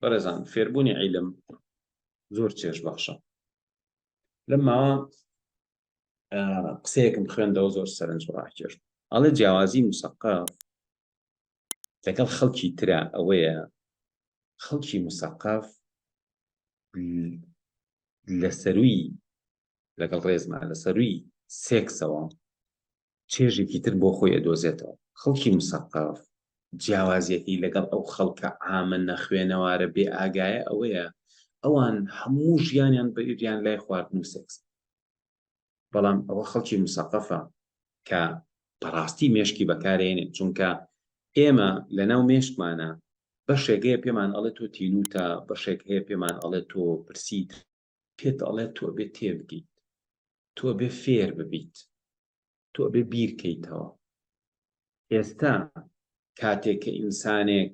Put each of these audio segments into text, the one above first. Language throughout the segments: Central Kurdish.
بەڕێزان فێربوونی عیلم زۆر چێژ بەخشە. لەما قسەیەکم خوێندەوە زۆر سەرنج ڕاکێشت. ئەڵێ جیاوازی موسەقف لەگەڵ خەڵکی ترە ئەوەیە خەڵکی موسەقف لە سەرووی لەگەڵ ڕێزمان لە سەرووی سێکسەوە چێژێکی تر بۆ خۆی ئەدۆزێتەوە. خەڵکی موسەقف جیاوازیەتی لەگەڵ ئەو خەڵکە ئامە نەخوێنەوارە بێ ئاگایە ئەوەیە ئەوان هەموو ژیانیان بەریان لای خواردن و سێکس. بەڵام ئەوە خەڵکی موسەقفە کە بەڕاستی مێشکی بەکارێنێت، چونکە ئێمە لە ناو مێشکمانە بەشێک هەیە پێمان ئەڵێت تۆ تینوتە، بەشێک هەیە پێمان ئەڵێت تۆ پرسیت، پێت ئەڵێت تۆ بێت تێبگیت، تۆ بێ فێر ببیت، تۆ بێ بیرکەیتەوە. ئێستا کاتێک کە ئینسانێک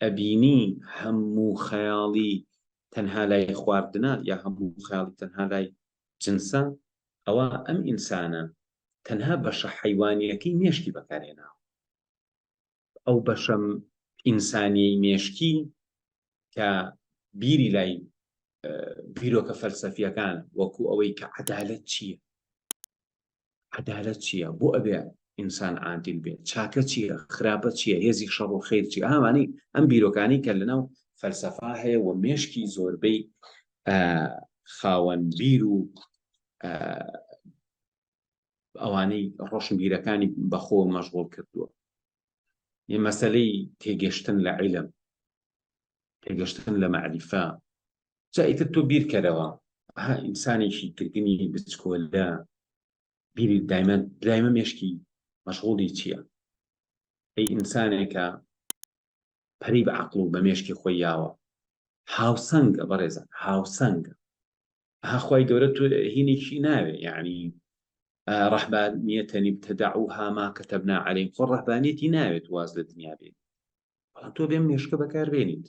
ئەبینی هەموو خەیاڵی تەنها لای خواردنە یا هەموو خەیاڵی تەنها لای جنسە، ئەوە ئەم ئینسانە تەنها بەشە حەیوانیەکەی مێشکی بەکارهێناوە. ئەو بەشەم ئینسانی مێشکی کە بیری لای بیرۆکە فەلسەفیەکان وەکو ئەوەی کە عەدالەت چییە؟ عەدالەت چییە؟ بۆ ئەبێ ئینسان عادل بێت؟ چاکە چییە؟ خراپە چییە؟ هێزی شەڕ و خەیر چییە؟ ئەمانی ئەم بیرۆکانی کە لەناو فەلسەفا هەیە و مێشکی زۆربەی خاوەن بیر و ئەوانەی ڕۆشنبیرەکانی بەخۆ مەشغوڵ کردووە. مەسەلەی تێگەشتن لە عیلم، تێگەشتن لە مەعریفە، جایتر تۆ بیرکەرەوە ئینسانێکی کردنی بچکۆلە بیری دایمە مێشکی مەشغوڵی چییە؟ ئەی ئینسانێکە پەری بە عەقڵ و بە مێشکی خۆی یاوە، هاوسەنگە بەڕێزان، هاوسەنگە. خوای گەورە تۆ هینێکی ناوێ، یعنی ڕەحبانیەتەنی ابتەدەعوها ما کەتەبنا عەلەیهم، خۆ ڕەحبانیەتی ناوێت واز لە دنیا بێت، بەڵام تۆ بێ مێشکە بەکاربێنیت.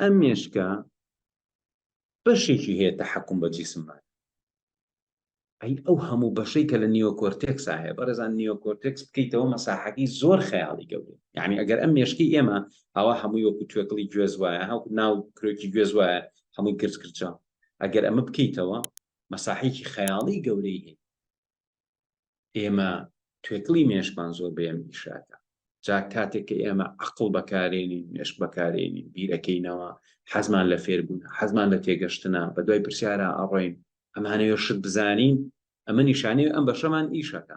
ئەم مێشکە بەشێکی هەیە تەحەکوم بە جیسممان. ئەو هەموو بەشەی کە لە نیۆکۆرتێکسا هەیە، بەڕێزان نیۆکۆرتێکس بکەیتەوە مەساحەکەی زۆر خەیاڵی گەورەیە. یعنی ئەگەر ئەم مێشکی ئێمە ئەوە هەمووی وەکو توێکڵی گوێز وایە، هەوکو ناو کرۆکی گوێز وایە، هەمووی گرچ کرچە، ئەگەر ئەمە بکەیتەوە مەساحەیەکی خەیاڵی گەورەی هەیە. ئێمە توێکڵی مێشکمان زۆر بەیەم ئیشاکە. جا کاتێک کە ئێمە عەقڵ بەکارێنین، مێشک بەکارێنین، بیرەکەینەوە، حەزمان لە فێربوون، حەزمان لە تێگەشتنە، بە دوای پرسیارە ئەڕۆین، ئەمانەوێ شت بزانین، ئەمە نیشانەیە ئەم بەشەمان ئیشەکە.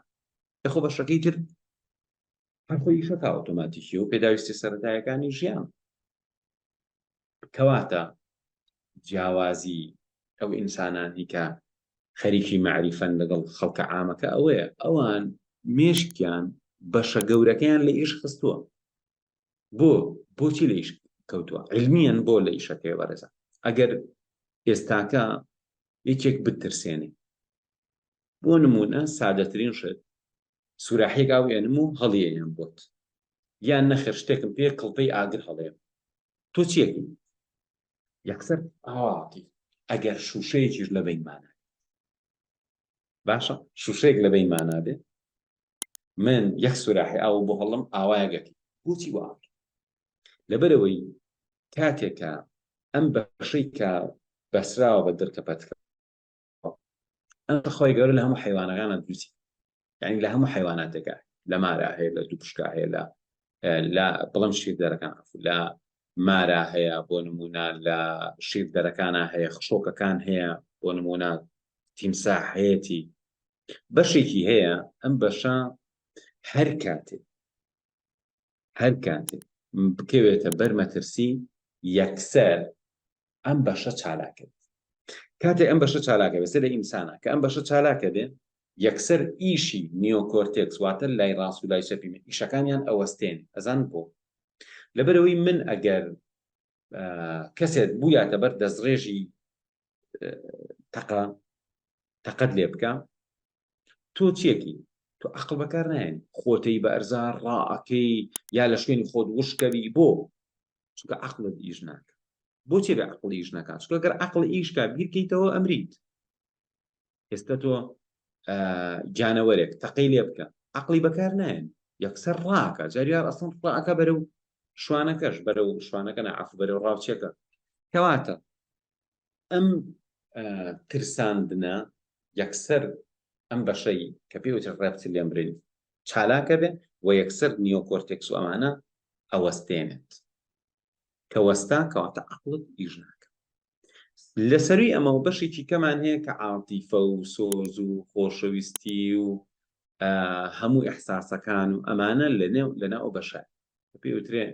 دەخۆ بەشەکەی تر هەر خۆی ئیشەکە ئۆتۆماتیکی و پێداویستی سەرەتاییەکانی ژیان. کەواتە جیاوازی ئەو ئینسانانی کە خەریکی مەعریفەن لەگەڵ خەڵکە عامەکە ئەوەیە ئەوان مێشکیان بەشە گەورەکەیان لە ئیش خستووە. بۆچی لە ئیش کەوتووە؟ علمیان بۆ لە ئیشەکەی بەڕێزە. ئەگەر ئێستاکە یەکێک بترسێنێ، بۆ نمونە سادەترین شت سوراحێک ئاو ئێنم و هەڵیەیان بۆت، یان نەخێر شتێکم پێ کڵپەی ئاگر هەڵەیە، تۆ چیەکەی؟ یەکسەر ئاواتی ئەگەر شوشەیەکیش لە بەینمانە باشە، شوشەیەک لە بەینمانە بێ، من یەک سوراحی ئاو بۆ هەڵم ئاوایەگەتی، بۆچی وە؟ لەبەرەوەی کاتێکە ئەم بەشەی کە بەسراوە بە دڵکە پەتکە، ئەم خۆی گەورە لە هەموو حیوانەکانە دروستی، یعنی لە هەموو حیواناتێکە، لە مارە هەیە، لە دوو پشکا هەیە، لە بەڵام شیر دەرەکان، لە مارە هەیە، بۆ نمونە لە شیر دەرەکانە هەیە، خشۆکەکان هەیە، بۆ نمونە تیمساح هەیەی. بەشێکی هەیە ئەم بەشە هەر کاتێ بکەوێتە بەرمەترسی یەکسەر ئەم بەشە چالاکە. کاتێ ئەم بەشە چالاکە بێت لە ئینسانە کە ئەم بەشە چالاکە بێت، یەکسەر ئیشی نیۆکۆرتێکس واتە لای ڕاست و لای چەپی ئیشەکانیان ئەوەستێن. ئەزان بۆ لەبەرەوەی من ئەگەر کەسێک بوویاتە بەر دەستڕێژی تەقەت لێ بکە، تۆ چیەکی؟ تۆ عەقڵ بەکار نایێنی، خۆتەی بە ئەرزار ڕائەکەی یا لە شوێنی خۆت وشکەوی. بۆ؟ چونکە عەقڵت ئیش ناکە. بۆچی بێ عەقڵ ئیش ناکات؟ چونکە ئەگەر عەقڵ ئیشکا بیرکەیتەوە ئەمریت. ئێستا تۆ جانەوەرێک تەقەی لێ بکە، عەقڵی بەکار نایێن، یەکسەر ڕاکە، جاریار ئەسڵ ڕاکە بەرەو شوانەکەش بەرەو شوانەکە نەعەف بەرەو ڕاوچێکە. کەواتە ئەم ترساندنە یەکسەر ئەم بەشەی کە پێوتر ڕێپتیلیان برین چالاکە بێ و یەکسەر نیۆکۆرتێکس و ئەمانە ئەوەستێنێت کە وەستا کەواتە عەقڵت ئیش ناکە. لەسەروی ئەمەوە بەشێکی کەمان هەیە کە عاتیفە و سۆز و خۆشەویستی و هەموو ئیحساسەکان و ئەمانە لەناو بەشە پێوترێ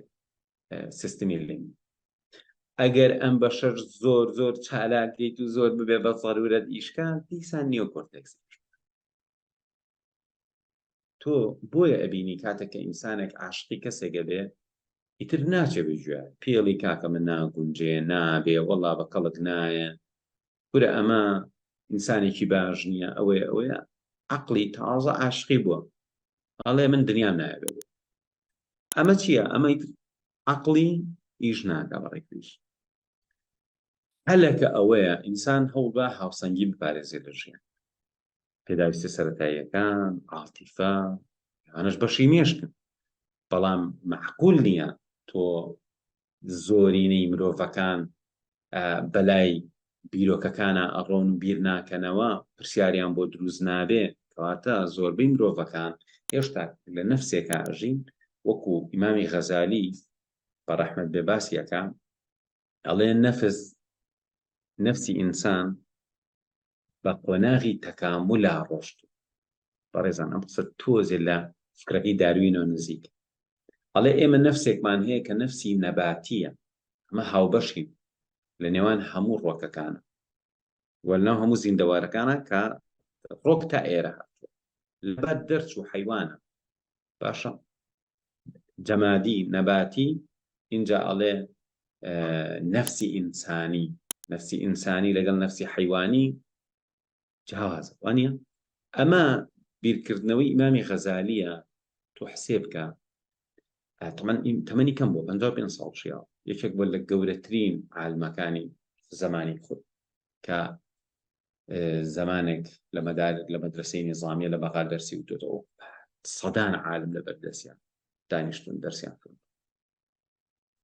سیستمی لێن. ئەگەر ئەم بەشەش زۆر زۆر چالاکیت و زۆر ببێ بە ضرورەت ئیشکان دیسان نیۆکۆرتێکس. تۆ بۆیە ئەبینی کاتێک کە ئینسانێک عاشقی کەسێکە بێ ئیتر ناچێ بگوێ پێڵی کاکە من ناگونجێ نابێ وەڵا بە کەڵک نایە کورە ئەمە ئینسانێکی باش نییە ئەوەیە عەقڵی تازە عاشقی بووە ئەڵێ من دنیام نایە بێ. ئەمە چییە؟ ئەمە عەقڵی ئیش ناکە بەڕێکویش. هەلەکە ئەوەیە ئینسان هەوڵ بە هاوسەنگی بپارێزێ لە ژیان پێداویستە سەرەتاییەکان عاتیفە ئەوانەش بەشی مێشکن بەڵام معقول نییە تۆ زۆرینەی مرۆڤەکان بەلای بیرۆکەکانە ئەڕۆن و بیر ناکەنەوە پرسیاریان بۆ دروست نابێ کەواتە زۆربەی مرۆڤەکان هێشتا لە نەفسێکە ئەژین وەکو ئیمامی غەزالی بە ڕەحمەت بێ باسیەکە ئەڵێ نەفسی ئینسان بە قۆناغی تەکامولا ڕۆشت. بەڕێزان ئەم قسە تۆزێ لە فکرەکەی داروینەوە نزیک. ئەڵێ ئێمە نەفسێکمان هەیە کە نەفسی نەباتیە ئەمە هاوبەشین لە نێوان هەموو ڕۆکەکانە وەلناو هەموو زیندەوارەکانە کە ڕۆک تا ئێرە هاتووە لەبەر دەرچوو حەیوانە باشە جەمادی نەباتی اینجا ئەڵێ نەفسی ئینسانی لەگەڵ نەفسی حەیوانی جیاوازە وانە ئەمە بیرکردنەوەی ئیمامی غەزالیە. تۆ حسێ بکە تەمەنی کەم بۆ 55 ساڵ شیاو یەکێک بۆ لە گەورەترین عالمەکانی زمانی خۆی کە زمانێک لە مەدرسەی نظامیە لە بەغا دەرسی وتۆتەوە سەدان عالم لە بەردەستیان دانیشتون دەرسیان کرد